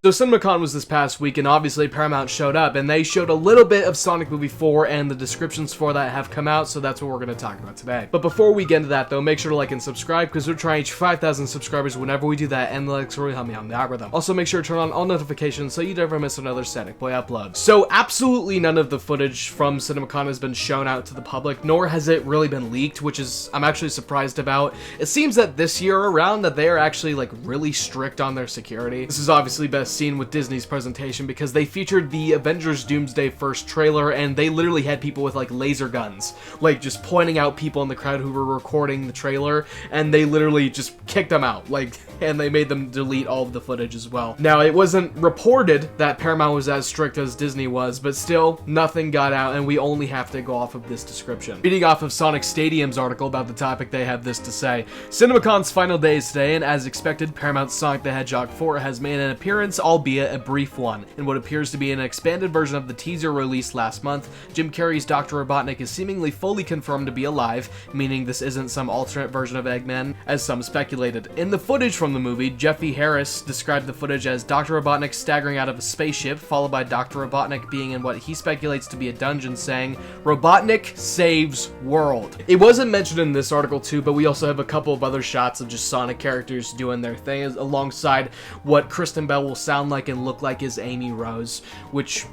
So CinemaCon was this past week, and obviously Paramount showed up, and they showed a little bit of Sonic Movie 4, and the descriptions for that have come out, so that's what we're going to talk about today. But before we get into that, though, make sure to like and subscribe, because we're trying to reach 5,000 subscribers whenever we do that, and the likes really help me on the algorithm. Also, make sure to turn on all notifications so you never miss another Sonic Boy upload. So, absolutely none of the footage from CinemaCon has been shown out to the public, nor has it really been leaked, which is, I'm actually surprised about. It seems that this year around that they are actually, like, really strict on their security. This is obviously best seen with Disney's presentation because they featured the Avengers Doomsday First trailer, and they literally had people with like laser guns, like just pointing out people in the crowd who were recording the trailer, and they literally just kicked them out, like, and they made them delete all of the footage as well. Now, it wasn't reported that Paramount was as strict as Disney was, but still, nothing got out, and we only have to go off of this description. Reading off of Sonic Stadium's article about the topic, they have this to say: CinemaCon's final day is today, and as expected, Paramount's Sonic the Hedgehog 4 has made an appearance, albeit a brief one, in what appears to be an expanded version of the teaser released last month. Jim Carrey's Dr. Robotnik is seemingly fully confirmed to be alive, meaning this isn't some alternate version of Eggman, as some speculated. In the footage from the movie, Jeffy Harris described the footage as Dr. Robotnik staggering out of a spaceship, followed by Dr. Robotnik being in what he speculates to be a dungeon, saying, "Robotnik saves world." It wasn't mentioned in this article too, but we also have a couple of other shots of just Sonic characters doing their thing, alongside what Kristen Bell will sound like and look like is Amy Rose, which,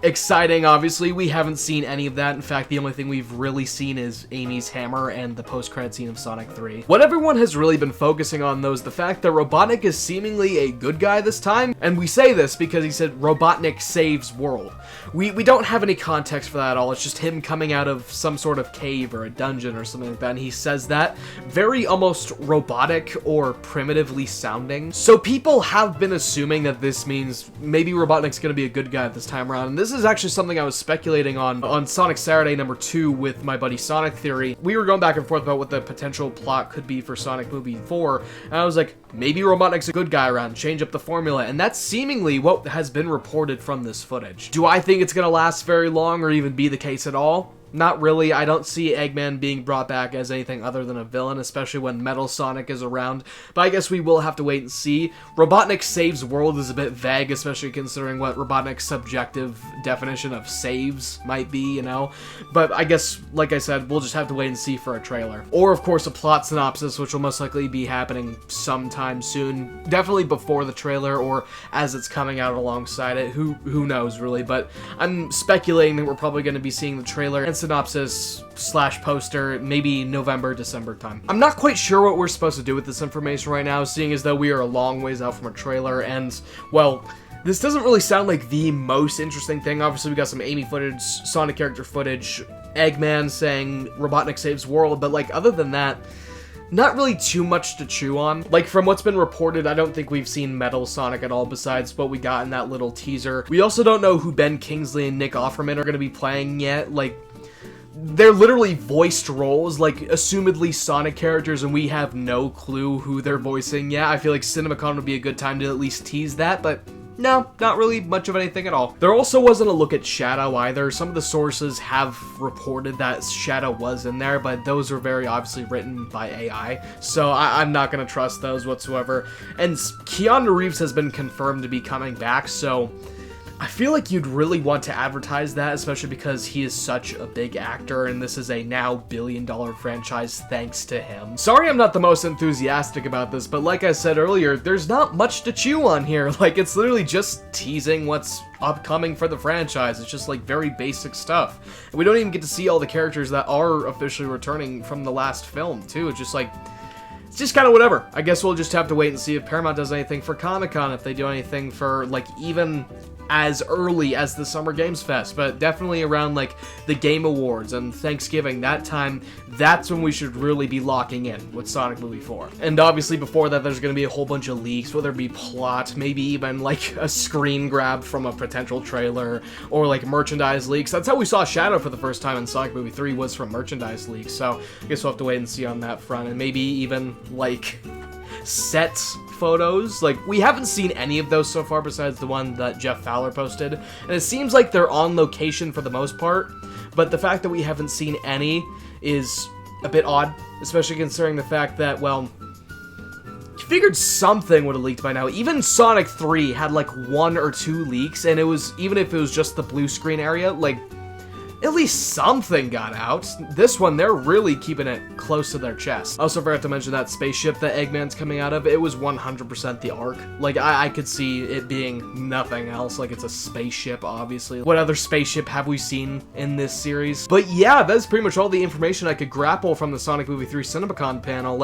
exciting, obviously. We haven't seen any of that. In fact, the only thing we've really seen is Amy's hammer and the post-credit scene of Sonic 3. What everyone has really been focusing on, though, is the fact that Robotnik is seemingly a good guy this time, and we say this because he said Robotnik saves world. We don't have any context for that at all. It's just him coming out of some sort of cave or a dungeon or something like that, and he says that very almost robotic or primitively sounding. So people have been assuming that this means maybe Robotnik's gonna be a good guy this time around, and this is actually something I was speculating on Sonic Saturday number 2 with my buddy Sonic Theory. We were going back and forth about what the potential plot could be for Sonic Movie 4, and I was like, maybe Robotnik's a good guy around, change up the formula, and that's seemingly what has been reported from this footage. Do I think it's gonna last very long or even be the case at all? Not really. I don't see Eggman being brought back as anything other than a villain, especially when Metal Sonic is around, but I guess we will have to wait and see. Robotnik saves world is a bit vague, especially considering what Robotnik's subjective definition of saves might be, you know? But I guess, like I said, we'll just have to wait and see for a trailer. Or, of course, a plot synopsis, which will most likely be happening sometime soon. Definitely before the trailer, or as it's coming out alongside it. Who knows, really? But I'm speculating that we're probably going to be seeing the trailer and synopsis / poster maybe November, December time. I'm not quite sure what we're supposed to do with this information right now, seeing as though we are a long ways out from a trailer, and, well, this doesn't really sound like the most interesting thing. Obviously, we got some Amy footage, Sonic character footage, Eggman saying Robotnik saves world, but, like, other than that, not really too much to chew on. Like, from what's been reported, I don't think we've seen Metal Sonic at all besides what we got in that little teaser. We also don't know who Ben Kingsley and Nick Offerman are going to be playing yet. Like, they're literally voiced roles, like, assumedly Sonic characters, and we have no clue who they're voicing yet. I feel like CinemaCon would be a good time to at least tease that, but no, not really much of anything at all. There also wasn't a look at Shadow either. Some of the sources have reported that Shadow was in there, but those were very obviously written by AI, so I'm not going to trust those whatsoever. And Keanu Reeves has been confirmed to be coming back, so I feel like you'd really want to advertise that, especially because he is such a big actor, and this is a now billion-dollar franchise thanks to him. Sorry I'm not the most enthusiastic about this, but like I said earlier, there's not much to chew on here. Like, it's literally just teasing what's upcoming for the franchise. It's just, like, very basic stuff. And we don't even get to see all the characters that are officially returning from the last film, too. It's just, like, it's just kind of whatever. I guess we'll just have to wait and see if Paramount does anything for Comic-Con, if they do anything for, like, even as early as the Summer Games Fest, but definitely around, like, the Game Awards and Thanksgiving, that time, that's when we should really be locking in with Sonic Movie 4. And obviously before that, there's going to be a whole bunch of leaks, whether it be plot, maybe even, like, a screen grab from a potential trailer, or, like, merchandise leaks. That's how we saw Shadow for the first time in Sonic Movie 3, was from merchandise leaks, so I guess we'll have to wait and see on that front, and maybe even, like, set photos. Like, we haven't seen any of those so far besides the one that Jeff Fowler posted, and it seems like they're on location for the most part, but the fact that we haven't seen any is a bit odd, especially considering the fact that, well, figured something would have leaked by now. Even Sonic 3 had like 1 or 2 leaks, and it was, even if it was just the blue screen area, like, at least something got out. This one, they're really keeping it close to their chest. Also forgot to mention that spaceship that Eggman's coming out of, it was 100% the Ark. Like, I could see it being nothing else. Like, it's a spaceship, obviously. What other spaceship have we seen in this series? But yeah, that's pretty much all the information I could grapple from the Sonic Movie 3 CinemaCon panel.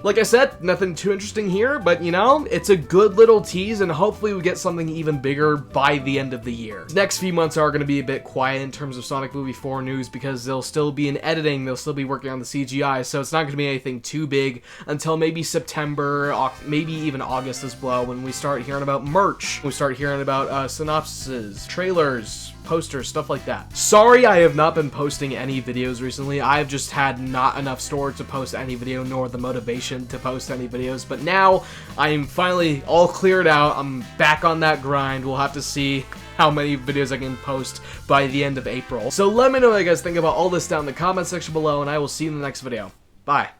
Like I said, nothing too interesting here, but you know, it's a good little tease, and hopefully we get something even bigger by the end of the year. Next few months are going to be a bit quiet in terms of Sonic Movie 4 news because they'll still be in editing, they'll still be working on the CGI, so it's not going to be anything too big until maybe September, maybe even August as well, when we start hearing about merch, we start hearing about synopses, trailers, posters, stuff like that. Sorry I have not been posting any videos recently. I've just had not enough storage to post any video, nor the motivation to post any videos, but now I'm finally all cleared out. I'm back on that grind. We'll have to see how many videos I can post by the end of April. So let me know what you guys think about all this down in the comment section below, and I will see you in the next video. Bye.